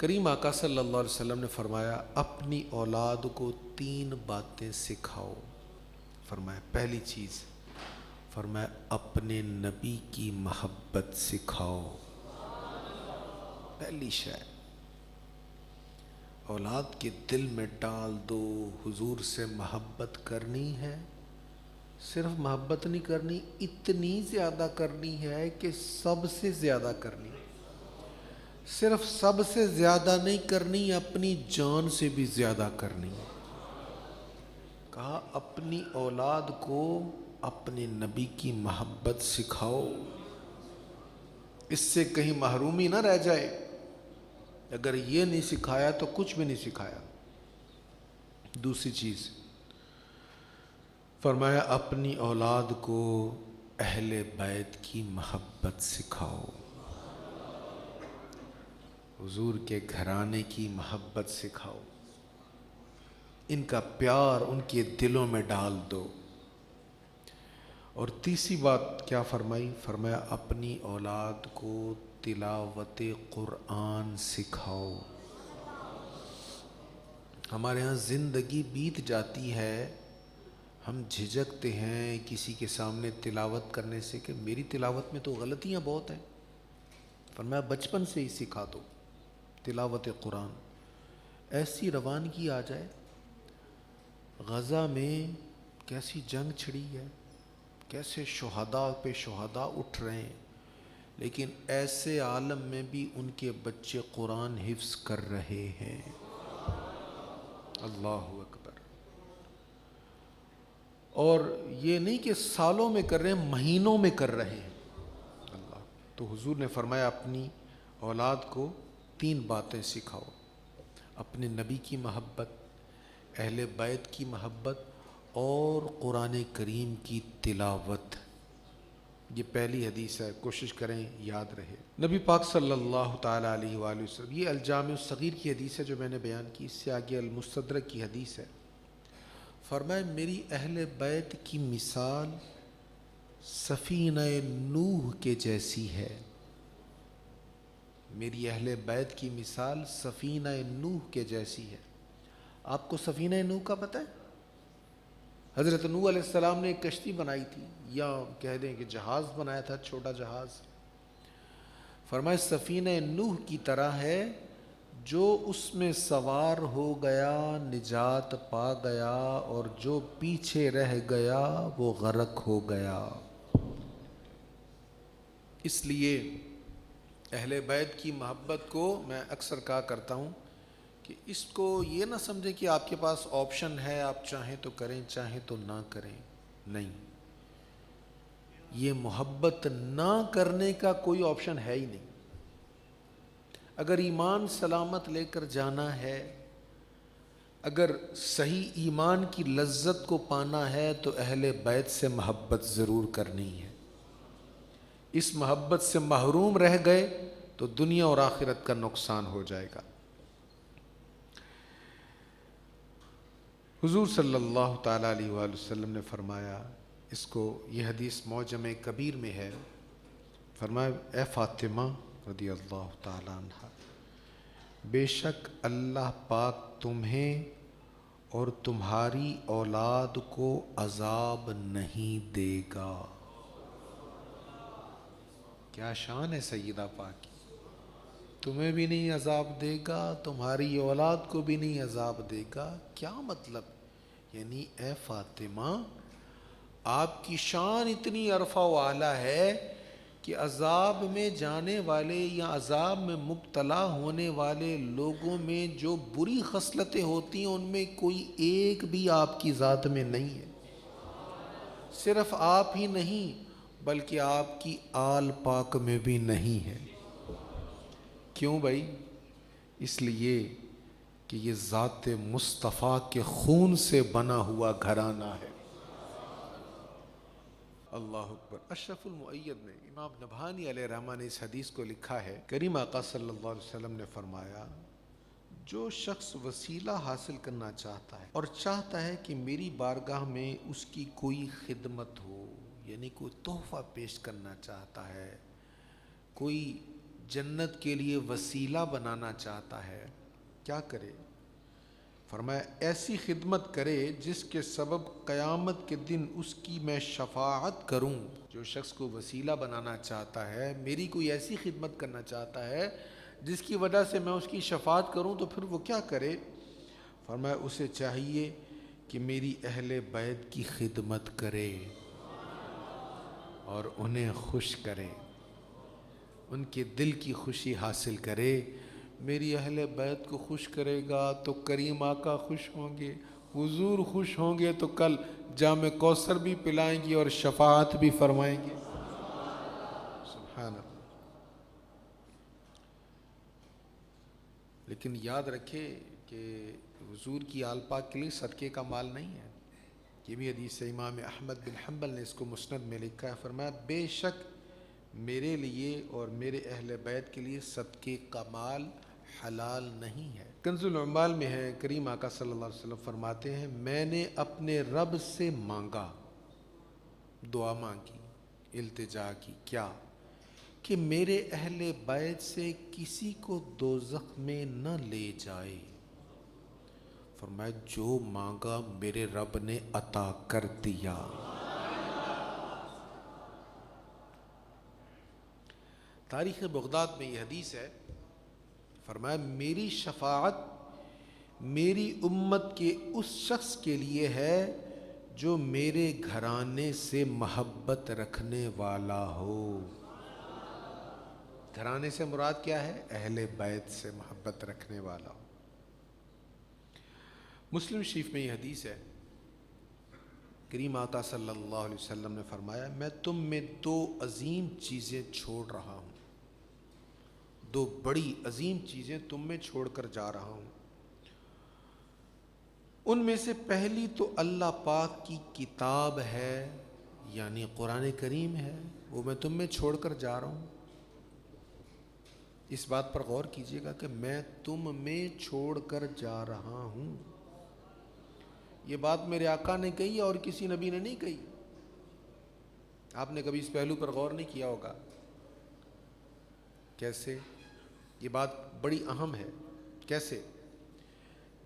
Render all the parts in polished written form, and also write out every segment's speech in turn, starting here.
کریم آقا صلی اللہ علیہ وسلم نے فرمایا اپنی اولاد کو 3 باتیں سکھاؤ. فرمایا پہلی چیز، فرمایا اپنے نبی کی محبت سکھاؤ. پہلی شے اولاد کے دل میں ڈال دو، حضور سے محبت کرنی ہے. صرف محبت نہیں کرنی، اتنی زیادہ کرنی ہے کہ سب سے زیادہ کرنی. صرف سب سے زیادہ نہیں کرنی، اپنی جان سے بھی زیادہ کرنی. کہا اپنی اولاد کو اپنے نبی کی محبت سکھاؤ، اس سے کہیں محرومی نہ رہ جائے. اگر یہ نہیں سکھایا تو کچھ بھی نہیں سکھایا. دوسری چیز فرمایا اپنی اولاد کو اہل بیت کی محبت سکھاؤ، حضور کے گھرانے کی محبت سکھاؤ، ان کا پیار ان کے دلوں میں ڈال دو. اور تیسری بات کیا فرمائی؟ فرمایا اپنی اولاد کو تلاوت قرآن سکھاؤ. ہمارے ہاں زندگی بیت جاتی ہے، ہم جھجکتے ہیں کسی کے سامنے تلاوت کرنے سے کہ میری تلاوت میں تو غلطیاں بہت ہیں. فرمایا بچپن سے ہی سکھا دو تلاوت قرآن. ایسی روانگی آ جائے. غزہ میں کیسی جنگ چھڑی ہے، کیسے شہداء پہ شہداء اٹھ رہے ہیں، لیکن ایسے عالم میں بھی ان کے بچے قرآن حفظ کر رہے ہیں. اللہ اکبر. اور یہ نہیں کہ سالوں میں کر رہے ہیں، مہینوں میں کر رہے ہیں. اللہ. تو حضور نے فرمایا اپنی اولاد کو 3 باتیں سکھاؤ، اپنے نبی کی محبت، اہل بیت کی محبت اور قرآن کریم کی تلاوت. یہ پہلی حدیث ہے، کوشش کریں یاد رہے. نبی پاک صلی اللہ تعالیٰ علیہ وآلہ وسلم، یہ الجامع الصغیر کی حدیث ہے جو میں نے بیان کی، اس سے آگے المستدرک کی حدیث ہے. فرمایا میری اہل بیت کی مثال سفینہ نوح کے جیسی ہے. میری اہل بیت کی مثال سفینہ نوح کے جیسی ہے. آپ کو سفینہ نوح کا پتہ ہے؟ حضرت نوح علیہ السلام نے ایک کشتی بنائی تھی، یا کہہ دیں کہ جہاز بنایا تھا، چھوٹا جہاز. فرمایا سفینہ نوح کی طرح ہے، جو اس میں سوار ہو گیا نجات پا گیا، اور جو پیچھے رہ گیا وہ غرق ہو گیا. اس لیے اہل بیت کی محبت کو میں اکثر کہا کرتا ہوں کہ اس کو یہ نہ سمجھیں کہ آپ کے پاس آپشن ہے، آپ چاہیں تو کریں چاہیں تو نہ کریں. نہیں، یہ محبت نہ کرنے کا کوئی آپشن ہے ہی نہیں. اگر ایمان سلامت لے کر جانا ہے، اگر صحیح ایمان کی لذت کو پانا ہے تو اہل بیت سے محبت ضرور کرنی ہے. اس محبت سے محروم رہ گئے تو دنیا اور آخرت کا نقصان ہو جائے گا. حضور صلی اللہ تعالیٰ علیہ وآلہ وسلم نے فرمایا، اس کو یہ حدیث معجم کبیر میں ہے، فرمایا اے فاطمہ رضی اللہ تعالیٰ عنہ، بے شک اللہ پاک تمہیں اور تمہاری اولاد کو عذاب نہیں دے گا. کیا شان ہے سیدہ پاک کی. تمہیں بھی نہیں عذاب دے گا، تمہاری اولاد کو بھی نہیں عذاب دے گا. کیا مطلب؟ یعنی اے فاطمہ آپ کی شان اتنی عرفہ و اعلیٰ ہے کہ عذاب میں جانے والے یا عذاب میں مبتلا ہونے والے لوگوں میں جو بری خصلتیں ہوتی ہیں ان میں کوئی ایک بھی آپ کی ذات میں نہیں ہے. صرف آپ ہی نہیں بلکہ آپ کی آل پاک میں بھی نہیں ہے. کیوں بھائی؟ اس لیے کہ یہ ذات مصطفیٰ کے خون سے بنا ہوا گھرانہ ہے. اللہ اکبر. اشرف المؤید نے، امام نبہانی علیہ رحمہ نے اس حدیث کو لکھا ہے، کریم آقا صلی اللہ علیہ وسلم نے فرمایا جو شخص وسیلہ حاصل کرنا چاہتا ہے اور چاہتا ہے کہ میری بارگاہ میں اس کی کوئی خدمت ہو، یعنی کوئی تحفہ پیش کرنا چاہتا ہے، کوئی جنت کے لیے وسیلہ بنانا چاہتا ہے کیا کرے؟ فرمایا ایسی خدمت کرے جس کے سبب قیامت کے دن اس کی میں شفاعت کروں۔ جو شخص کو وسیلہ بنانا چاہتا ہے، میری کوئی ایسی خدمت کرنا چاہتا ہے جس کی وجہ سے میں اس کی شفاعت کروں، تو پھر وہ کیا کرے؟ فرمایا اسے چاہیے کہ میری اہل بیت کی خدمت کرے اور انہیں خوش کرے، ان کے دل کی خوشی حاصل کرے۔ میری اہل بیت کو خوش کرے گا تو کریم آقا خوش ہوں گے، حضور خوش ہوں گے تو کل جام کوثر بھی پلائیں گے اور شفاعت بھی فرمائیں گے۔ سبحان اللہ۔ لیکن یاد رکھے کہ حضور کی آل پاک کے لیے صدقے کا مال نہیں ہے۔ یہ بھی حدیث ہے، امام احمد بن حنبل نے اس کو مسند میں لکھا ہے، فرمایا بے شک میرے لیے اور میرے اہل بیت کے لیے صدقے کا مال حلال نہیں ہے۔ کنز العمال میں ہے، کریم آقا صلی اللہ علیہ وسلم فرماتے ہیں میں نے اپنے رب سے مانگا، دعا مانگی، التجا کی، کیا؟ کہ میرے اہل بیت سے کسی کو دوزخ میں نہ لے جائے۔ فرمایا جو مانگا میرے رب نے عطا کر دیا۔ تاریخ بغداد میں یہ حدیث ہے، فرمایا میری شفاعت میری امت کے اس شخص کے لیے ہے جو میرے گھرانے سے محبت رکھنے والا ہو۔ گھرانے سے مراد کیا ہے؟ اہل بیت سے محبت رکھنے والا ہو۔ مسلم شریف میں یہ حدیث ہے، کریم آقا صلی اللہ علیہ وسلم نے فرمایا میں تم میں دو عظیم چیزیں چھوڑ رہا ہوں، دو بڑی عظیم چیزیں تم میں چھوڑ کر جا رہا ہوں۔ ان میں سے پہلی تو اللہ پاک کی کتاب ہے، یعنی قرآن کریم ہے، وہ میں تم میں چھوڑ کر جا رہا ہوں۔ اس بات پر غور کیجئے گا کہ میں تم میں چھوڑ کر جا رہا ہوں۔ یہ بات میرے آقا نے کہی ہے اور کسی نبی نے نہیں کہی۔ آپ نے کبھی اس پہلو پر غور نہیں کیا ہوگا؟ کیسے؟ یہ بات بڑی اہم ہے۔ کیسے؟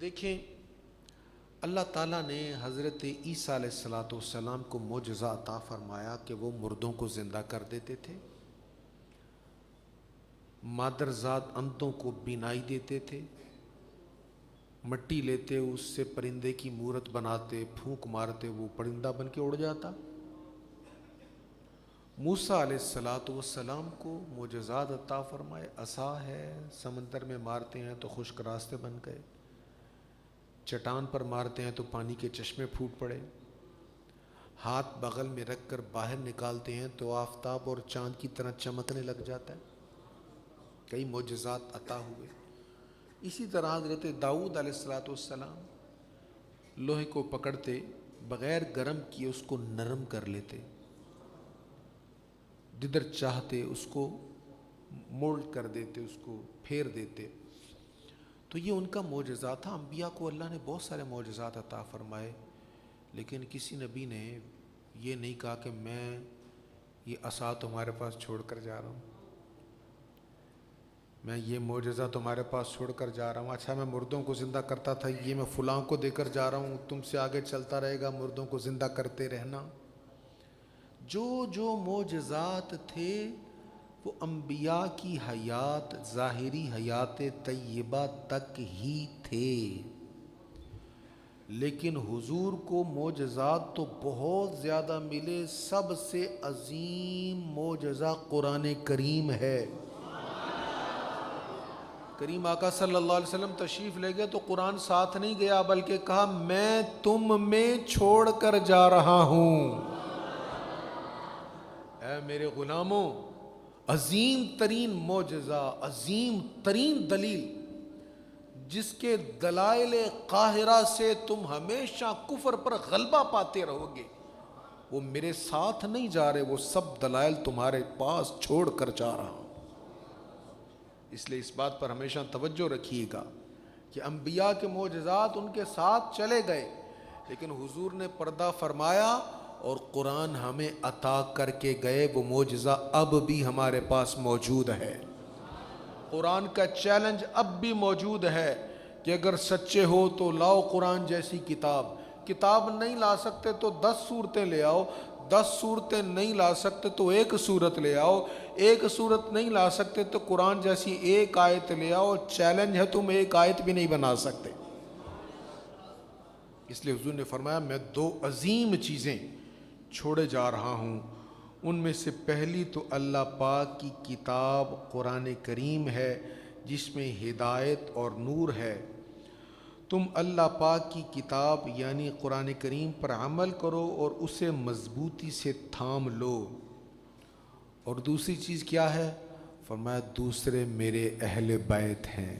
دیکھیں، اللہ تعالیٰ نے حضرت عیسیٰ علیہ السلام کو معجزہ عطا فرمایا کہ وہ مردوں کو زندہ کر دیتے تھے، مادرزاد اندھوں کو بینائی دیتے تھے، مٹی لیتے اس سے پرندے کی مورت بناتے، پھونک مارتے وہ پرندہ بن کے اڑ جاتا۔ موسیٰ علیہ السلام کو معجزات عطا فرمائے، عصا ہے، سمندر میں مارتے ہیں تو خشک راستے بن گئے، چٹان پر مارتے ہیں تو پانی کے چشمے پھوٹ پڑے، ہاتھ بغل میں رکھ کر باہر نکالتے ہیں تو آفتاب اور چاند کی طرح چمکنے لگ جاتا ہے۔ کئی معجزات عطا ہوئے۔ اسی طرح حضرت داؤد علیہ السلام لوہے کو پکڑتے بغیر گرم کیے اس کو نرم کر لیتے، جدھر چاہتے اس کو مولڈ کر دیتے، اس کو پھیر دیتے۔ تو یہ ان کا معجزہ تھا۔ انبیاء کو اللہ نے بہت سارے معجزات عطا فرمائے، لیکن کسی نبی نے یہ نہیں کہا کہ میں یہ عصا تمہارے پاس چھوڑ کر جا رہا ہوں، میں یہ معجزہ تمہارے پاس چھوڑ کر جا رہا ہوں، اچھا میں مردوں کو زندہ کرتا تھا، یہ میں فلاں کو دے کر جا رہا ہوں، تم سے آگے چلتا رہے گا، مردوں کو زندہ کرتے رہنا۔ جو معجزات تھے وہ انبیاء کی حیات، ظاہری حیات طیبہ تک ہی تھے، لیکن حضور کو معجزات تو بہت زیادہ ملے۔ سب سے عظیم معجزہ قرآن کریم ہے۔ کریم آقا صلی اللہ علیہ وسلم تشریف لے گئے تو قرآن ساتھ نہیں گیا، بلکہ کہا میں تم میں چھوڑ کر جا رہا ہوں۔ اے میرے غلاموں، عظیم ترین معجزہ، عظیم ترین دلیل جس کے دلائل قاہرہ سے تم ہمیشہ کفر پر غلبہ پاتے رہو گے، وہ میرے ساتھ نہیں جا رہے، وہ سب دلائل تمہارے پاس چھوڑ کر جا رہا ہوں۔ اس لیے اس بات پر ہمیشہ توجہ رکھیے گا کہ انبیاء کے معجزات ان کے ساتھ چلے گئے، لیکن حضور نے پردہ فرمایا اور قرآن ہمیں عطا کر کے گئے، وہ معجزہ اب بھی ہمارے پاس موجود ہے۔ قرآن کا چیلنج اب بھی موجود ہے کہ اگر سچے ہو تو لاؤ قرآن جیسی کتاب نہیں لا سکتے تو 10 صورتیں لے آؤ، 10 صورتیں نہیں لا سکتے تو 1 صورت لے آؤ، 1 صورت نہیں لا سکتے تو قرآن جیسی 1 آیت لے آؤ۔ چیلنج ہے، تم 1 آیت بھی نہیں بنا سکتے۔ اس لیے حضور نے فرمایا میں 2 عظیم چیزیں چھوڑے جا رہا ہوں، ان میں سے پہلی تو اللہ پاک کی کتاب قرآن کریم ہے جس میں ہدایت اور نور ہے۔ تم اللہ پاک کی کتاب یعنی قرآن کریم پر عمل کرو اور اسے مضبوطی سے تھام لو۔ اور دوسری چیز کیا ہے؟ فرمایا دوسرے میرے اہل بیت ہیں،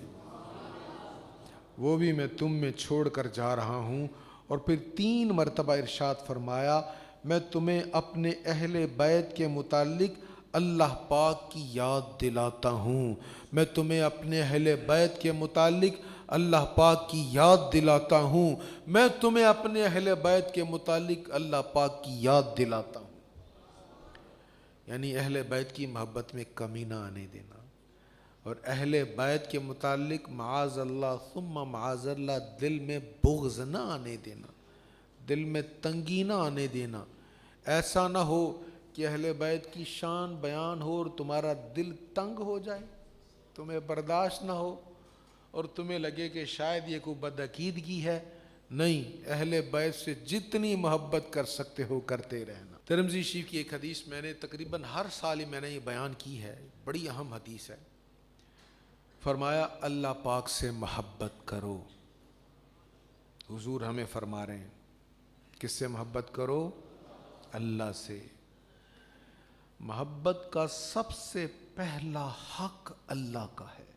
وہ بھی میں تم میں چھوڑ کر جا رہا ہوں۔ اور پھر 3 مرتبہ ارشاد فرمایا میں تمہیں اپنے اہل بیت کے متعلق اللہ پاک کی یاد دلاتا ہوں، میں تمہیں اپنے اہل بیت کے متعلق اللہ پاک کی یاد دلاتا ہوں، میں تمہیں اپنے اہل بیت کے متعلق اللہ پاک کی یاد دلاتا ہوں۔ یعنی اہل بیت کی محبت میں کمی نہ آنے دینا، اور اہل بیت کے متعلق معاذ اللہ ثم معاذ اللہ دل میں بغض نہ آنے دینا، دل میں تنگی نہ آنے دینا۔ ایسا نہ ہو کہ اہل بیت کی شان بیان ہو اور تمہارا دل تنگ ہو جائے، تمہیں برداشت نہ ہو اور تمہیں لگے کہ شاید یہ کوئی بدعقیدگی ہے۔ نہیں، اہل بیت سے جتنی محبت کر سکتے ہو کرتے رہنا۔ ترمذی شریف کی ایک حدیث میں نے تقریباً ہر سال ہی میں نے یہ بیان کی ہے، بڑی اہم حدیث ہے۔ فرمایا اللہ پاک سے محبت کرو۔ حضور ہمیں فرما رہے ہیں کس سے محبت کرو؟ اللہ سے۔ محبت کا سب سے پہلا حق اللہ کا ہے،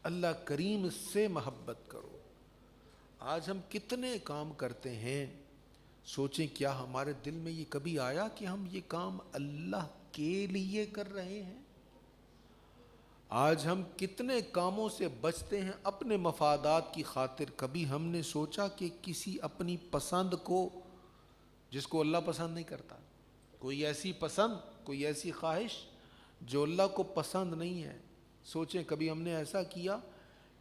اللہ کریم سے محبت کرو۔ آج ہم کتنے کام کرتے ہیں، سوچیں کیا ہمارے دل میں یہ کبھی آیا کہ ہم یہ کام اللہ کے لیے کر رہے ہیں؟ آج ہم کتنے کاموں سے بچتے ہیں اپنے مفادات کی خاطر۔ کبھی ہم نے سوچا کہ کسی اپنی پسند کو، جس کو اللہ پسند نہیں کرتا، کوئی ایسی پسند، کوئی ایسی خواہش جو اللہ کو پسند نہیں ہے، سوچیں کبھی ہم نے ایسا کیا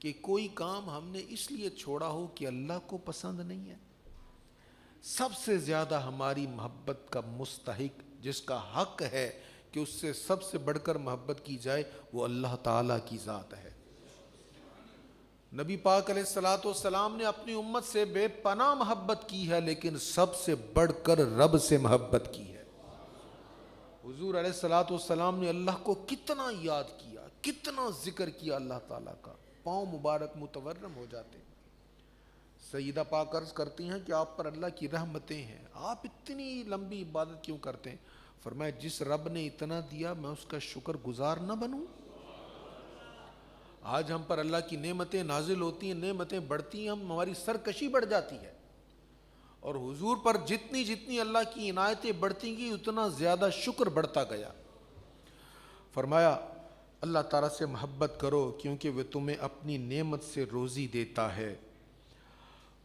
کہ کوئی کام ہم نے اس لیے چھوڑا ہو کہ اللہ کو پسند نہیں ہے؟ سب سے زیادہ ہماری محبت کا مستحق، جس کا حق ہے کہ اس سے سب سے بڑھ کر محبت کی جائے، وہ اللہ تعالیٰ کی ذات ہے۔ نبی پاک علیہ الصلوۃ والسلام نے اپنی امت سے بے پناہ محبت کی ہے، لیکن سب سے بڑھ کر رب سے محبت کی ہے۔ حضور علیہ الصلوۃ والسلام نے اللہ کو کتنا یاد کیا، کتنا ذکر کیا اللہ تعالیٰ کا، پاؤں مبارک متورم ہو جاتے۔ سیدہ پاک عرض کرتی ہیں کہ آپ پر اللہ کی رحمتیں ہیں، آپ اتنی لمبی عبادت کیوں کرتے ہیں؟ فرمایا جس رب نے اتنا دیا میں اس کا شکر گزار نہ بنوں؟ آج ہم پر اللہ کی نعمتیں نازل ہوتی ہیں، نعمتیں بڑھتی ہیں، ہماری سرکشی بڑھ جاتی ہے، اور حضور پر جتنی جتنی اللہ کی عنایتیں بڑھتی گئی اتنا زیادہ شکر بڑھتا گیا۔ فرمایا اللہ تعالیٰ سے محبت کرو کیونکہ وہ تمہیں اپنی نعمت سے روزی دیتا ہے،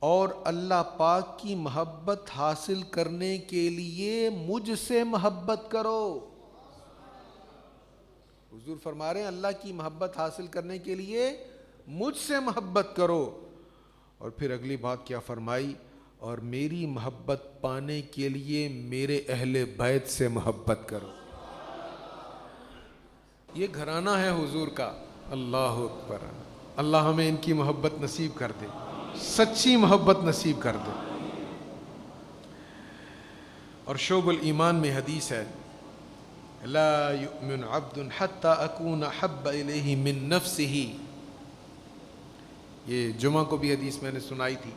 اور اللہ پاک کی محبت حاصل کرنے کے لیے مجھ سے محبت کرو۔ حضور فرما رہے ہیں اللہ کی محبت حاصل کرنے کے لیے مجھ سے محبت کرو، اور پھر اگلی بات کیا فرمائی؟ اور میری محبت پانے کے لیے میرے اہل بیت سے محبت کرو۔ یہ گھرانہ ہے حضور کا، اللہ اکبر۔ اللہ ہمیں ان کی محبت نصیب کر دے، سچی محبت نصیب کر دے۔ اور شعب الایمان میں حدیث ہے لا یؤمن عبد حتی اکون احب الیہ من نفسہ، یہ جمعہ کو بھی حدیث میں نے سنائی تھی۔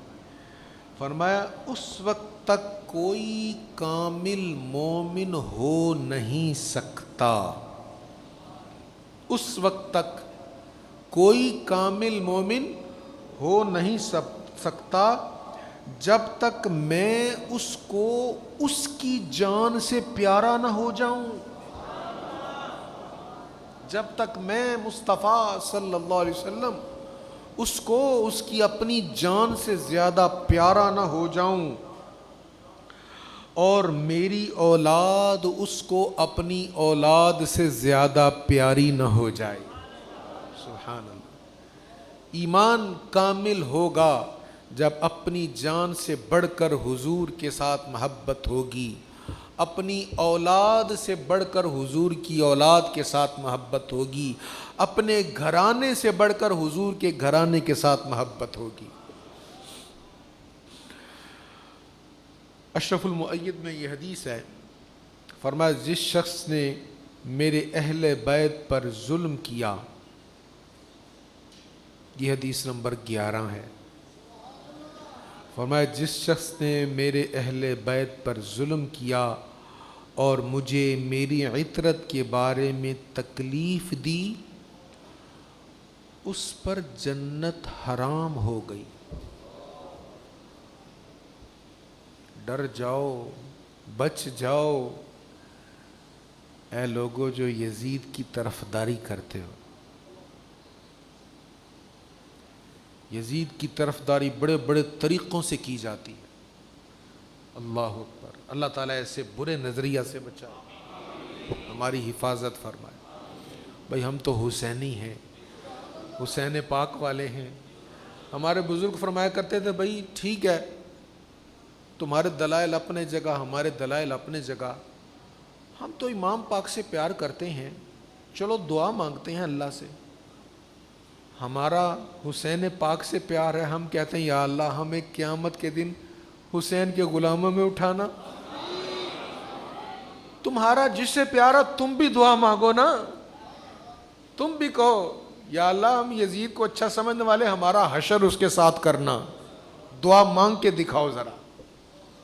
فرمایا اس وقت تک کوئی کامل مومن ہو نہیں سکتا، اس وقت تک کوئی کامل مومن ہو نہیں سکتا جب تک میں اس کو اس کی جان سے پیارا نہ ہو جاؤں، جب تک میں مصطفیٰ صلی اللہ علیہ وسلم اس کو اس کی اپنی جان سے زیادہ پیارا نہ ہو جاؤں۔ اور میری اولاد اس کو اپنی اولاد سے زیادہ پیاری نہ ہو جائے. سبحان اللہ. ایمان کامل ہوگا جب اپنی جان سے بڑھ کر حضور کے ساتھ محبت ہوگی، اپنی اولاد سے بڑھ کر حضور کی اولاد کے ساتھ محبت ہوگی، اپنے گھرانے سے بڑھ کر حضور کے گھرانے کے ساتھ محبت ہوگی. اشرف المؤید میں یہ حدیث ہے، فرمایا جس شخص نے میرے اہل بیت پر ظلم کیا، یہ حدیث نمبر 11 ہے. فرمایا جس شخص نے میرے اہل بیت پر ظلم کیا اور مجھے میری عطرت کے بارے میں تکلیف دی، اس پر جنت حرام ہو گئی. ڈر جاؤ، بچ جاؤ اے لوگو جو یزید کی طرفداری کرتے ہو. یزید کی طرفداری بڑے بڑے طریقوں سے کی جاتی ہے. اللہ اکبر. اللہ تعالیٰ ایسے برے نظریہ سے بچائے، ہماری حفاظت فرمائے. بھئی ہم تو حسینی ہیں، حسین پاک والے ہیں. ہمارے بزرگ فرمایا کرتے تھے بھئی ٹھیک ہے، تمہارے دلائل اپنے جگہ، ہمارے دلائل اپنے جگہ، ہم تو امام پاک سے پیار کرتے ہیں، چلو دعا مانگتے ہیں اللہ سے. ہمارا حسین پاک سے پیار ہے، ہم کہتے ہیں یا اللہ ہمیں قیامت کے دن حسین کے غلاموں میں اٹھانا. تمہارا جس سے پیار ہے تم بھی دعا مانگو نا، تم بھی کہو یا اللہ ہم یزید کو اچھا سمجھنے والے، ہمارا حشر اس کے ساتھ کرنا. دعا مانگ کے دکھاؤ ذرا.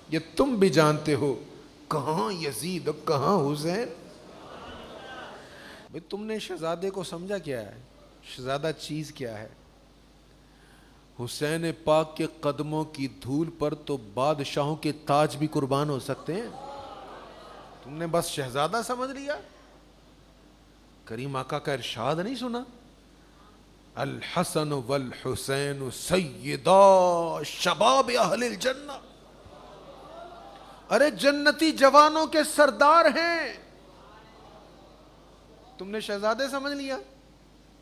یہ تم بھی جانتے ہو کہاں یزید اور کہاں حسین. بھئی تم نے شہزادے کو سمجھا کیا ہے؟ شہزادہ چیز کیا ہے؟ حسین پاک کے قدموں کی دھول پر تو بادشاہوں کے تاج بھی قربان ہو سکتے ہیں. تم نے بس شہزادہ سمجھ لیا. کریم آقا کا ارشاد نہیں سنا؟ الحسن والحسین سیدا شباب اہل الجنہ. ارے جنتی جوانوں کے سردار ہیں، تم نے شہزادے سمجھ لیا.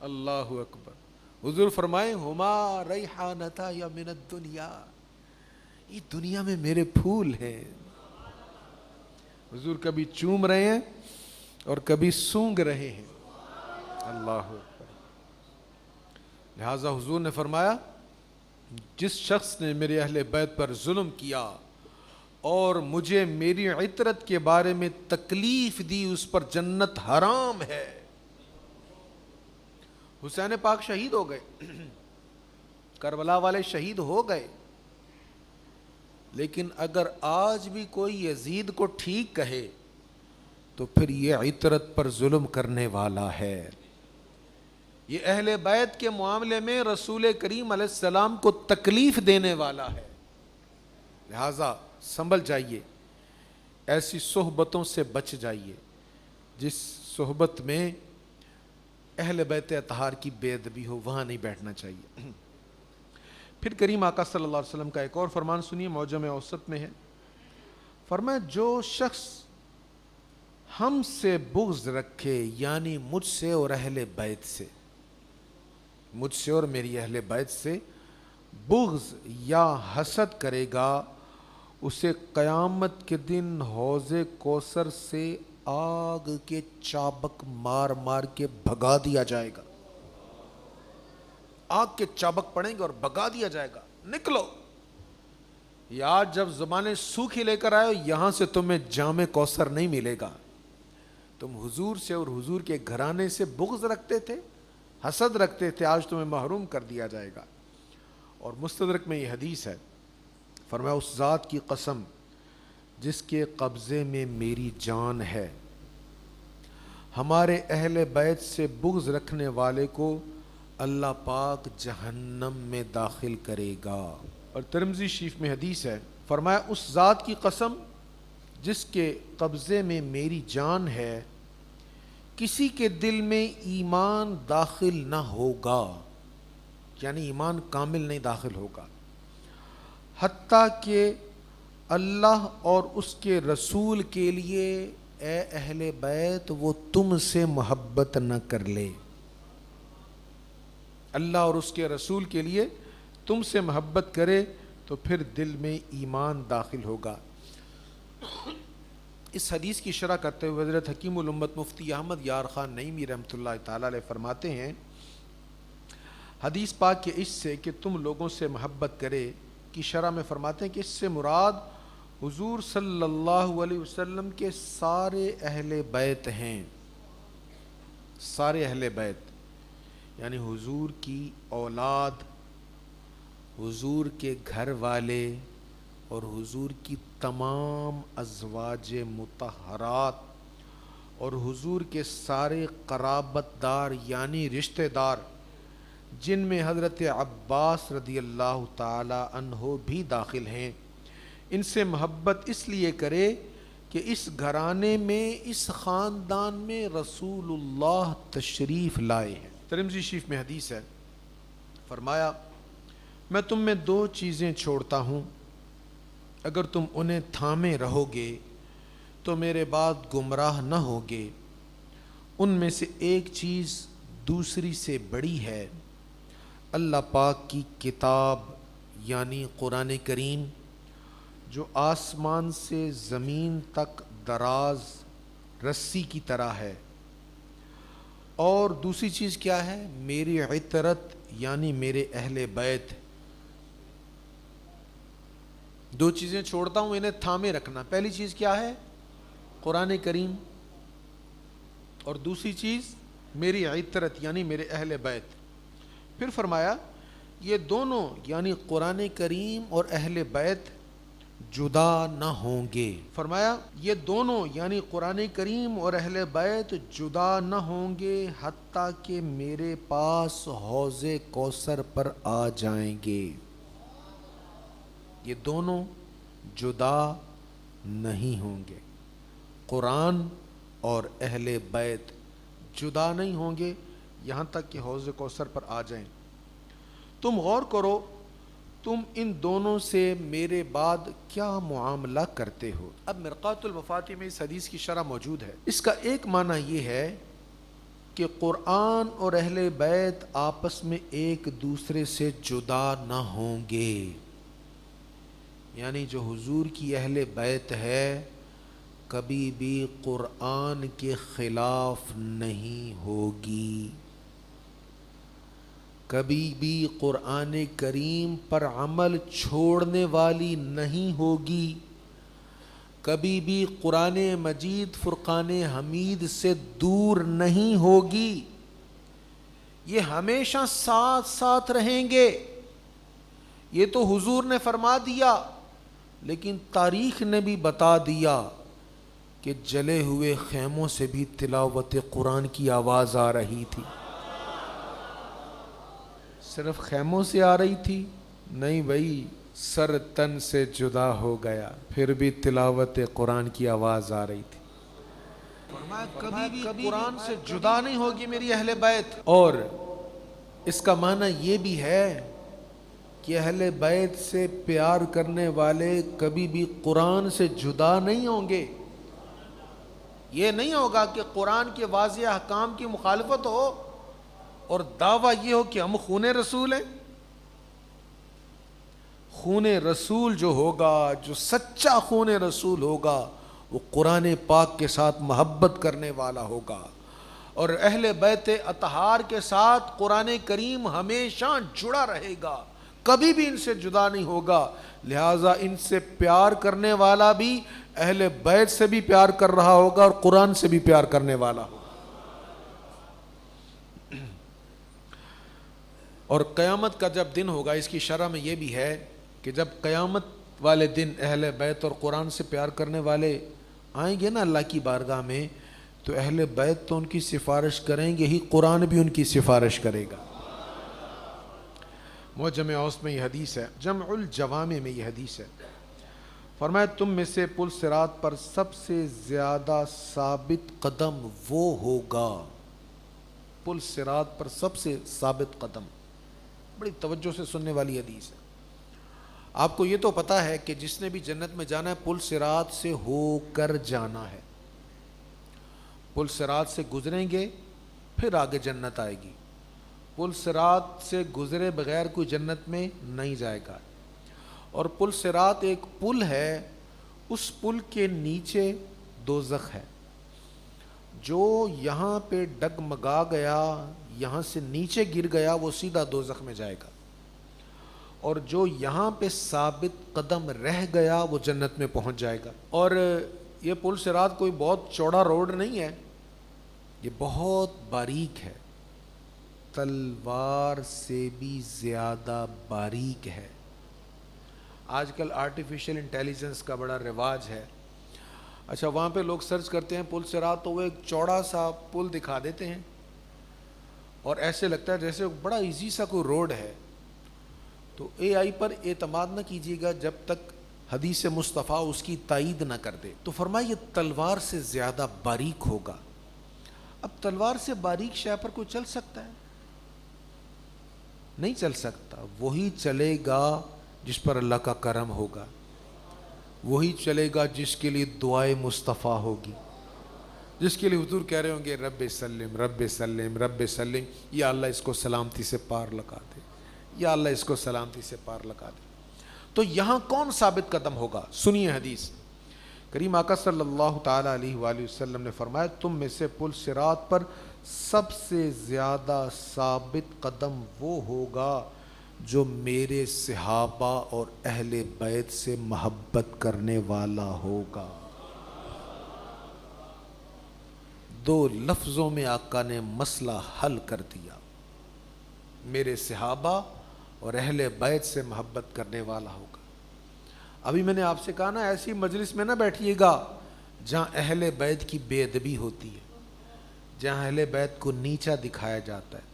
اللہ اکبر. حضور فرمائیں ہما ریحانتا یا من الدنیا، یہ دنیا میں میرے پھول ہیں. حضور کبھی چوم رہے ہیں اور کبھی سونگ رہے ہیں. اللہ اکبر. لہذا حضور نے فرمایا جس شخص نے میرے اہل بیت پر ظلم کیا اور مجھے میری عطرت کے بارے میں تکلیف دی، اس پر جنت حرام ہے. حسین پاک شہید ہو گئے، کربلا والے شہید ہو گئے، لیکن اگر آج بھی کوئی یزید کو ٹھیک کہے تو پھر یہ عطرت پر ظلم کرنے والا ہے. یہ اہل بیت کے معاملے میں رسول کریم علیہ السلام کو تکلیف دینے والا ہے. لہذا سنبھل جائیے، ایسی صحبتوں سے بچ جائیے جس صحبت میں اہل بیت اطہار کی بے ادبی ہو، وہاں نہیں بیٹھنا چاہیے. پھر کریم آقا صلی اللہ علیہ وسلم کا ایک اور فرمان سنیے، معجم اوسط میں ہے. فرمایا جو شخص ہم سے بغض رکھے، یعنی مجھ سے اور اہل بیت سے، مجھ سے اور میری اہل بیت سے بغض یا حسد کرے گا، اسے قیامت کے دن حوض کوثر سے آگ کے چابک مار مار کے بھگا دیا جائے گا. آگ کے چابک پڑیں گے اور بھگا دیا جائے گا، نکلو. یا جب زبانیں سوکھی لے کر آئے، یہاں سے تمہیں جام کوثر نہیں ملے گا. تم حضور سے اور حضور کے گھرانے سے بغض رکھتے تھے، حسد رکھتے تھے، آج تمہیں محروم کر دیا جائے گا. اور مستدرک میں یہ حدیث ہے، فرمایا اس ذات کی قسم جس کے قبضے میں میری جان ہے، ہمارے اہل بیت سے بغض رکھنے والے کو اللہ پاک جہنم میں داخل کرے گا. اور ترمذی شریف میں حدیث ہے، فرمایا اس ذات کی قسم جس کے قبضے میں میری جان ہے، کسی کے دل میں ایمان داخل نہ ہوگا، یعنی ایمان کامل نہیں داخل ہوگا، حتیٰ کہ اللہ اور اس کے رسول کے لیے اے اہل بیت وہ تم سے محبت نہ کر لے، اللہ اور اس کے رسول کے لیے تم سے محبت کرے تو پھر دل میں ایمان داخل ہوگا۔ اس حدیث کی شرح کرتے ہوئے حضرت حکیم الامت مفتی احمد یار خان نعیمی رحمۃ اللہ تعالی علیہ فرماتے ہیں، حدیث پاک کے اس سے کہ تم لوگوں سے محبت کرے کی شرح میں فرماتے ہیں کہ اس سے مراد حضور صلی اللہ علیہ وسلم کے سارے اہل بیت ہیں، سارے اہل بیت یعنی حضور کی اولاد، حضور کے گھر والے اور حضور کی تمام ازواج مطہرات اور حضور کے سارے قرابت دار یعنی رشتہ دار، جن میں حضرت عباس رضی اللہ تعالی عنہ بھی داخل ہیں، ان سے محبت اس لیے کرے کہ اس گھرانے میں، اس خاندان میں رسول اللہ تشریف لائے ہیں۔ ترمذی شریف میں حدیث ہے، فرمایا میں تم میں دو چیزیں چھوڑتا ہوں، اگر تم انہیں تھامے رہو گے تو میرے بعد گمراہ نہ ہوگے۔ ان میں سے ایک چیز دوسری سے بڑی ہے، اللہ پاک کی کتاب یعنی قرآن کریم جو آسمان سے زمین تک دراز رسی کی طرح ہے، اور دوسری چیز کیا ہے؟ میری عطرت یعنی میرے اہل بیت۔ دو چیزیں چھوڑتا ہوں، انہیں تھامے رکھنا۔ پہلی چیز کیا ہے؟ قرآن کریم، اور دوسری چیز میری عطرت یعنی میرے اہل بیت۔ پھر فرمایا یہ دونوں یعنی قرآن کریم اور اہل بیت جدا نہ ہوں گے۔ فرمایا یہ دونوں یعنی قرآن کریم اور اہل بیت جدا نہ ہوں گے حتیٰ کہ میرے پاس حوض کوثر پر آ جائیں گے۔ یہ دونوں جدا نہیں ہوں گے، قرآن اور اہل بیت جدا نہیں ہوں گے یہاں تک کہ حوض کوثر پر آ جائیں۔ تم غور کرو، تم ان دونوں سے میرے بعد کیا معاملہ کرتے ہو؟ اب مرقات المفاتیح میں اس حدیث کی شرح موجود ہے۔ اس کا ایک معنی یہ ہے کہ قرآن اور اہل بیت آپس میں ایک دوسرے سے جدا نہ ہوں گے، یعنی جو حضور کی اہل بیت ہے کبھی بھی قرآن کے خلاف نہیں ہوگی، کبھی بھی قرآن کریم پر عمل چھوڑنے والی نہیں ہوگی، کبھی بھی قرآن مجید فرقان حمید سے دور نہیں ہوگی، یہ ہمیشہ ساتھ ساتھ رہیں گے۔ یہ تو حضور نے فرما دیا، لیکن تاریخ نے بھی بتا دیا کہ جلے ہوئے خیموں سے بھی تلاوت قرآن کی آواز آ رہی تھی۔ صرف خیموں سے آ رہی تھی؟ نہیں بھائی، سر تن سے جدا ہو گیا پھر بھی تلاوت قرآن کی آواز آ رہی تھی۔ کبھی بھی قرآن سے جدا نہیں ہوگی میری اہل بیت۔ اور اس کا معنی یہ بھی ہے کہ اہل بیت سے پیار کرنے والے کبھی بھی قرآن سے جدا نہیں ہوں گے۔ یہ نہیں ہوگا کہ قرآن کے واضح احکام کی مخالفت ہو اور دعویٰ یہ ہو کہ ہم خون رسول ہیں۔ خون رسول جو ہوگا، جو سچا خون رسول ہوگا، وہ قرآن پاک کے ساتھ محبت کرنے والا ہوگا، اور اہل بیت اطہار کے ساتھ قرآن کریم ہمیشہ جڑا رہے گا، کبھی بھی ان سے جدا نہیں ہوگا۔ لہٰذا ان سے پیار کرنے والا بھی اہل بیت سے بھی پیار کر رہا ہوگا اور قرآن سے بھی پیار کرنے والا ہوگا۔ اور قیامت کا جب دن ہوگا، اس کی شرح میں یہ بھی ہے کہ جب قیامت والے دن اہل بیت اور قرآن سے پیار کرنے والے آئیں گے نا اللہ کی بارگاہ میں، تو اہل بیت تو ان کی سفارش کریں گے ہی، قرآن بھی ان کی سفارش کرے گا۔ معجم اوسط میں یہ حدیث ہے، جمع الجوامع میں یہ حدیث ہے، فرمایا تم میں سے پل صراط پر سب سے زیادہ ثابت قدم وہ ہوگا، پل صراط پر سب سے ثابت قدم، بڑی توجہ سے سننے والی حدیث ہے، آپ کو یہ تو پتہ ہے کہ جس نے بھی جنت میں جانا ہے پل صراط سے ہو کر جانا ہے. پل صراط سے گزریں گے پھر آگے جنت آئے گی. پل صراط سے گزرے بغیر کوئی جنت میں نہیں جائے گا. اور پل صراط ایک پل ہے, اس پل کے نیچے دوزخ ہے. جو یہاں پہ ڈگمگا گیا, یہاں سے نیچے گر گیا, وہ سیدھا دوزخ میں جائے گا. اور جو یہاں پہ ثابت قدم رہ گیا وہ جنت میں پہنچ جائے گا. اور یہ پل صراط کوئی بہت چوڑا روڈ نہیں ہے, یہ بہت باریک ہے, تلوار سے بھی زیادہ باریک ہے. آج کل آرٹیفیشل انٹیلیجنس کا بڑا رواج ہے. اچھا, وہاں پہ لوگ سرچ کرتے ہیں پل صراط تو وہ ایک چوڑا سا پل دکھا دیتے ہیں اور ایسے لگتا ہے جیسے بڑا ایزی سا کوئی روڈ ہے. تو اے آئی پر اعتماد نہ کیجیے گا جب تک حدیث مصطفیٰ اس کی تائید نہ کر دے. تو فرمایا یہ تلوار سے زیادہ باریک ہوگا. اب تلوار سے باریک شے پر کوئی چل سکتا ہے؟ نہیں چل سکتا. وہی چلے گا جس پر اللہ کا کرم ہوگا, وہی چلے گا جس کے لیے دعائے مصطفیٰ ہوگی, جس کے لیے حضور کہہ رہے ہوں گے رب سلم رب سلم رب سلم, یا اللہ اس کو سلامتی سے پار لگا دے, یا اللہ اس کو سلامتی سے پار لگا دے. تو یہاں کون ثابت قدم ہوگا؟ سنیے حدیث. کریم آقا صلی اللہ تعالیٰ علیہ وآلہ وسلم نے فرمایا تم میں سے پل صراط پر سب سے زیادہ ثابت قدم وہ ہوگا جو میرے صحابہ اور اہل بیت سے محبت کرنے والا ہوگا. دو لفظوں میں آقا نے مسئلہ حل کر دیا, میرے صحابہ اور اہل بیت سے محبت کرنے والا ہوگا. ابھی میں نے آپ سے کہا نا, ایسی مجلس میں نہ بیٹھیے گا جہاں اہل بیت کی بے ادبی ہوتی ہے, جہاں اہل بیت کو نیچا دکھایا جاتا ہے.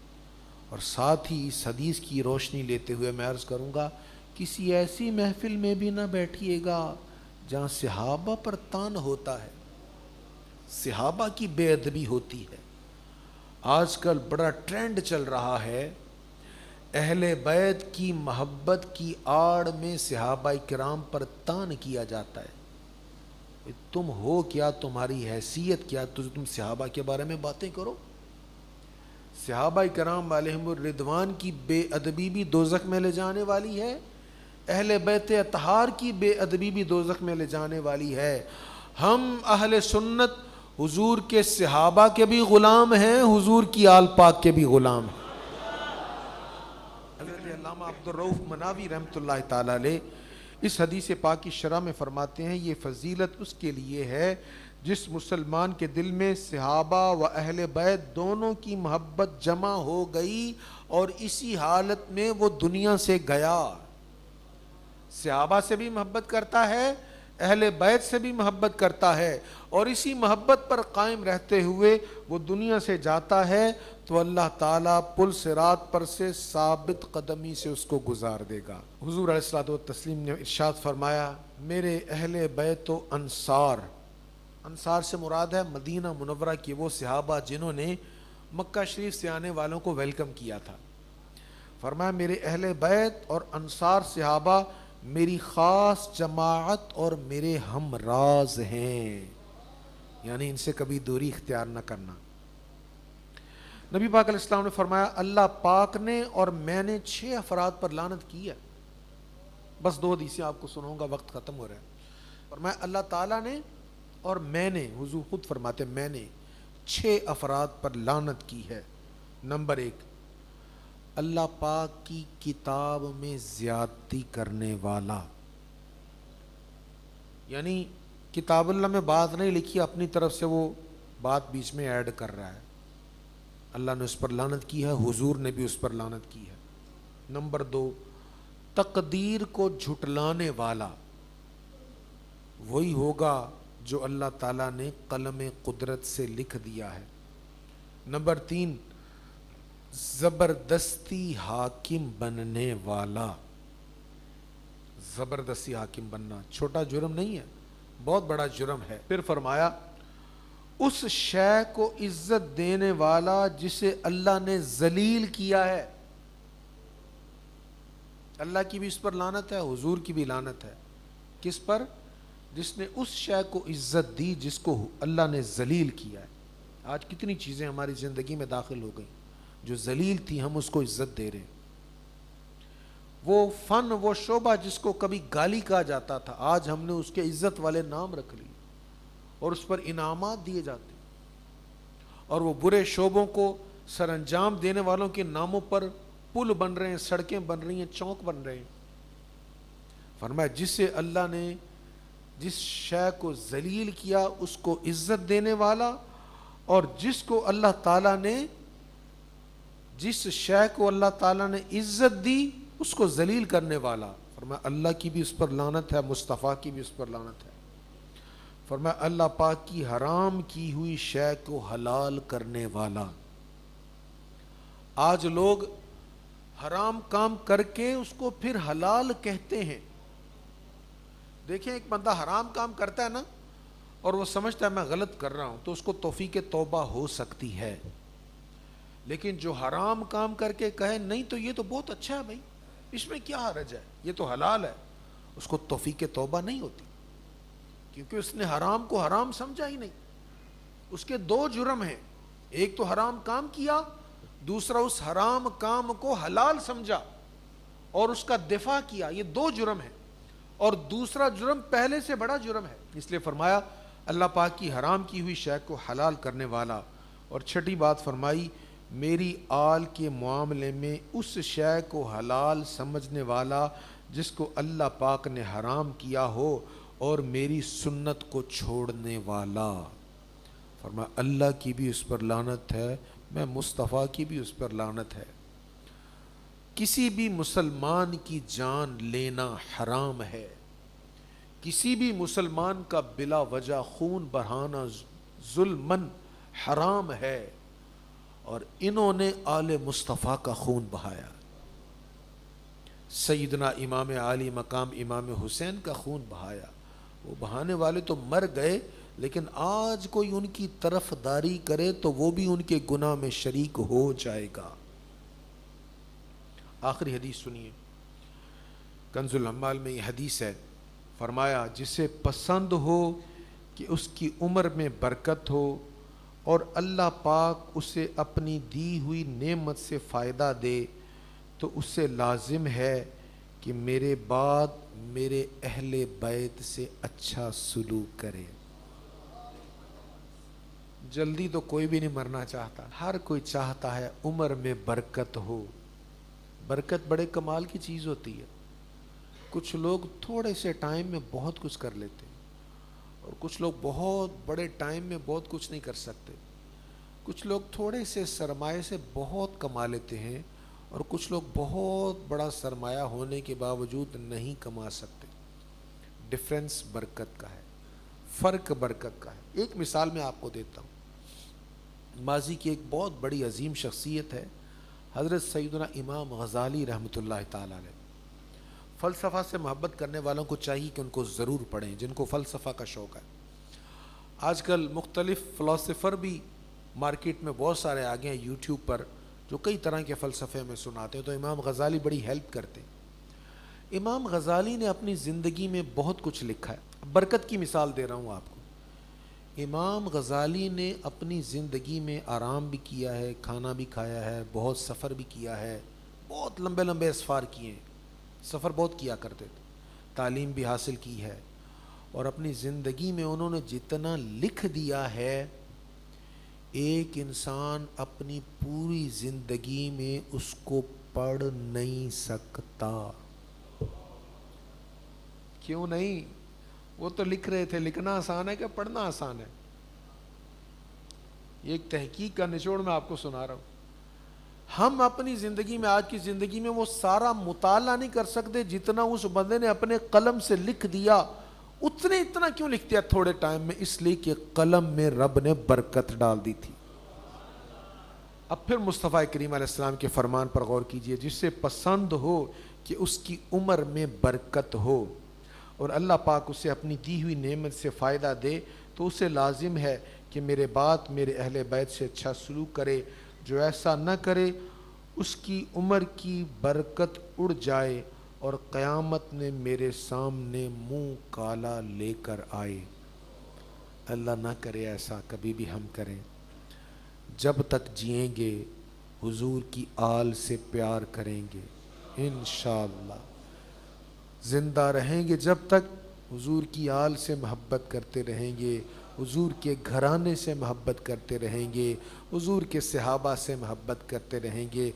اور ساتھ ہی اس حدیث کی روشنی لیتے ہوئے میں عرض کروں گا, کسی ایسی محفل میں بھی نہ بیٹھیے گا جہاں صحابہ پر طعن ہوتا ہے, صحابہ کی بے ادبی ہوتی ہے. آج کل بڑا ٹرینڈ چل رہا ہے, اہل بیت کی محبت کی آڑ میں صحابہ کرام پر طعن کیا جاتا ہے. تم ہو کیا, تمہاری حیثیت کیا, تم صحابہ کے بارے میں باتیں کرو. صحابہ کرام علیہم الرضوان کی بے ادبی بھی دوزخ میں لے جانے والی ہے, اہل بیت اطہار کی بے ادبی بھی دوزخ میں لے جانے والی ہے. ہم اہل سنت حضور کے صحابہ کے بھی غلام ہیں, حضور کی آل پاک کے بھی غلام ہیں. حضرت علامہ عبدالرؤف مناوی رحمۃ اللہ تعالیٰ علیہ اس حدیث پاک کی شرح میں فرماتے ہیں یہ فضیلت اس کے لیے ہے جس مسلمان کے دل میں صحابہ و اہل بیت دونوں کی محبت جمع ہو گئی اور اسی حالت میں وہ دنیا سے گیا. صحابہ سے بھی محبت کرتا ہے, اہل بیت سے بھی محبت کرتا ہے, اور اسی محبت پر قائم رہتے ہوئے وہ دنیا سے جاتا ہے, تو اللہ تعالیٰ پل صراط پر سے ثابت قدمی سے اس کو گزار دے گا. حضور علیہ الصلوۃ والتسلیم نے ارشاد فرمایا میرے اہل بیت و انصار, انصار سے مراد ہے مدینہ منورہ کی وہ صحابہ جنہوں نے مکہ شریف سے آنے والوں کو ویلکم کیا تھا. فرمایا میرے اہل بیت اور انصار صحابہ میری خاص جماعت اور میرے ہم راز ہیں, یعنی ان سے کبھی دوری اختیار نہ کرنا. نبی پاک علیہ السلام نے فرمایا اللہ پاک نے اور میں نے 6 افراد پر لعنت کی ہے. بس 2 حدیثیں آپ کو سنوں گا, وقت ختم ہو رہا ہے. فرمایا اللہ تعالیٰ نے اور میں نے, حضور خود فرماتے میں نے 6 افراد پر لعنت کی ہے. نمبر 1, اللہ پاک کی کتاب میں زیادتی کرنے والا, یعنی کتاب اللہ میں بات نہیں لکھی, اپنی طرف سے وہ بات بیچ میں ایڈ کر رہا ہے. اللہ نے اس پر لعنت کی ہے, حضور نے بھی اس پر لعنت کی ہے. نمبر 2, تقدیر کو جھٹلانے والا, وہی ہوگا جو اللہ تعالیٰ نے قلم قدرت سے لکھ دیا ہے. نمبر 3, زبردستی حاکم بننے والا. زبردستی حاکم بننا چھوٹا جرم نہیں ہے, بہت بڑا جرم ہے. پھر فرمایا اس شے کو عزت دینے والا جسے اللہ نے ذلیل کیا ہے. اللہ کی بھی اس پر لعنت ہے، حضور کی بھی لعنت ہے۔ کس پر؟ جس نے اس شے کو عزت دی جس کو اللہ نے ذلیل کیا ہے۔ آج کتنی چیزیں ہماری زندگی میں داخل ہو گئیں جو ذلیل تھی، ہم اس کو عزت دے رہے ہیں۔ وہ فن، وہ شعبہ جس کو کبھی گالی کہا جاتا تھا، آج ہم نے اس کے عزت والے نام رکھ لیے اور اس پر انعامات دیے جاتے ہیں، اور وہ برے شعبوں کو سر انجام دینے والوں کے ناموں پر پل بن رہے ہیں، سڑکیں بن رہی ہیں، چوک بن رہے ہیں۔ فرمایا جسے اللہ نے جس شے کو ذلیل کیا اس کو عزت دینے والا، اور جس کو اللہ تعالیٰ نے، جس شے کو اللہ تعالیٰ نے عزت دی اس کو ذلیل کرنے والا۔ فرمایا اللہ کی بھی اس پر لعنت ہے، مصطفیٰ کی بھی اس پر لعنت ہے۔ فرمایا اللہ پاک کی حرام کی ہوئی شے کو حلال کرنے والا۔ آج لوگ حرام کام کر کے اس کو پھر حلال کہتے ہیں۔ دیکھیں ایک بندہ حرام کام کرتا ہے نا، اور وہ سمجھتا ہے میں غلط کر رہا ہوں، تو اس کو توفیق توبہ ہو سکتی ہے، لیکن جو حرام کام کر کے کہے نہیں تو یہ تو بہت اچھا ہے بھائی، اس میں کیا حرج ہے، یہ تو حلال ہے، اس کو توفیق توبہ نہیں ہوتی، کیونکہ اس نے حرام کو حرام سمجھا ہی نہیں۔ اس کے دو جرم ہیں، ایک تو حرام کام کیا، دوسرا اس حرام کام کو حلال سمجھا اور اس کا دفاع کیا، یہ دو جرم ہیں، اور دوسرا جرم پہلے سے بڑا جرم ہے۔ اس لیے فرمایا اللہ پاک کی حرام کی ہوئی شے کو حلال کرنے والا۔ اور چھٹی بات فرمائی میری آل کے معاملے میں اس شے کو حلال سمجھنے والا جس کو اللہ پاک نے حرام کیا ہو، اور میری سنت کو چھوڑنے والا۔ فرمایا اللہ کی بھی اس پر لعنت ہے، میں مصطفیٰ کی بھی اس پر لعنت ہے۔ کسی بھی مسلمان کی جان لینا حرام ہے، کسی بھی مسلمان کا بلا وجہ خون بہانا ظلمن حرام ہے، اور انہوں نے آل مصطفیٰ کا خون بہایا۔ سیدنا امام عالی مقام امام حسین کا خون بہایا، وہ بہانے والے تو مر گئے، لیکن آج کوئی ان کی طرفداری کرے تو وہ بھی ان کے گناہ میں شریک ہو جائے گا۔ آخری حدیث سنیے، کنز العمال میں یہ حدیث ہے، فرمایا جسے پسند ہو کہ اس کی عمر میں برکت ہو اور اللہ پاک اسے اپنی دی ہوئی نعمت سے فائدہ دے، تو اس سے لازم ہے کہ میرے بعد میرے اہل بیت سے اچھا سلوک کرے۔ جلدی تو کوئی بھی نہیں مرنا چاہتا، ہر کوئی چاہتا ہے عمر میں برکت ہو۔ برکت بڑے کمال کی چیز ہوتی ہے۔ کچھ لوگ تھوڑے سے ٹائم میں بہت کچھ کر لیتے ہیں، اور کچھ لوگ بہت بڑے ٹائم میں بہت کچھ نہیں کر سکتے۔ کچھ لوگ تھوڑے سے سرمایے سے بہت کما لیتے ہیں، اور کچھ لوگ بہت بڑا سرمایہ ہونے کے باوجود نہیں کما سکتے۔ ڈفرینس برکت کا ہے، فرق برکت کا ہے۔ ایک مثال میں آپ کو دیتا ہوں، ماضی کی ایک بہت بڑی عظیم شخصیت ہے حضرت سیدنا امام غزالی رحمۃ اللہ تعالی علیہ۔ فلسفہ سے محبت کرنے والوں کو چاہیے کہ ان کو ضرور پڑھیں، جن کو فلسفہ کا شوق ہے۔ آج کل مختلف فلاسفر بھی مارکیٹ میں بہت سارے آگے ہیں یوٹیوب پر، جو کئی طرح کے فلسفے میں سناتے ہیں، تو امام غزالی بڑی ہیلپ کرتے ہیں۔ امام غزالی نے اپنی زندگی میں بہت کچھ لکھا ہے۔ برکت کی مثال دے رہا ہوں آپ کو۔ امام غزالی نے اپنی زندگی میں آرام بھی کیا ہے، کھانا بھی کھایا ہے، بہت سفر بھی کیا ہے، بہت لمبے لمبے اسفار کیے ہیں، سفر بہت کیا کرتے تھے، تعلیم بھی حاصل کی ہے، اور اپنی زندگی میں انہوں نے جتنا لکھ دیا ہے، ایک انسان اپنی پوری زندگی میں اس کو پڑھ نہیں سکتا۔ کیوں نہیں؟ وہ تو لکھ رہے تھے۔ لکھنا آسان ہے کہ پڑھنا آسان ہے؟ یہ ایک تحقیق کا نچوڑ میں آپ کو سنا رہا ہوں۔ ہم اپنی زندگی میں، آج کی زندگی میں، وہ سارا مطالعہ نہیں کر سکتے جتنا اس بندے نے اپنے قلم سے لکھ دیا۔ اتنا کیوں لکھ دیا تھوڑے ٹائم میں؟ اس لیے کہ قلم میں رب نے برکت ڈال دی تھی۔ اب پھر مصطفیٰ کریم علیہ السلام کے فرمان پر غور کیجئے، جس سے پسند ہو کہ اس کی عمر میں برکت ہو اور اللہ پاک اسے اپنی دی ہوئی نعمت سے فائدہ دے، تو اسے لازم ہے کہ میرے بعد میرے اہل بیت سے اچھا سلوک کرے۔ جو ایسا نہ کرے اس کی عمر کی برکت اڑ جائے اور قیامت میں میرے سامنے منہ کالا لے کر آئے. اللہ نہ کرے ایسا کبھی بھی ہم کریں. جب تک جئیں گے حضور کی آل سے پیار کریں گے انشاءاللہ. زندہ رہیں گے جب تک حضور کی آل سے محبت کرتے رہیں گے, حضور کے گھرانے سے محبت کرتے رہیں گے, حضور کے صحابہ سے محبت کرتے رہیں گے,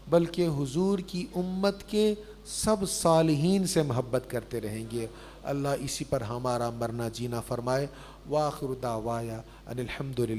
بلکہ حضور کی امت کے سب صالحین سے محبت کرتے رہیں گے. اللہ اسی پر ہمارا مرنا جینا فرمائے. وآخر دعوایا ان الحمد للہ.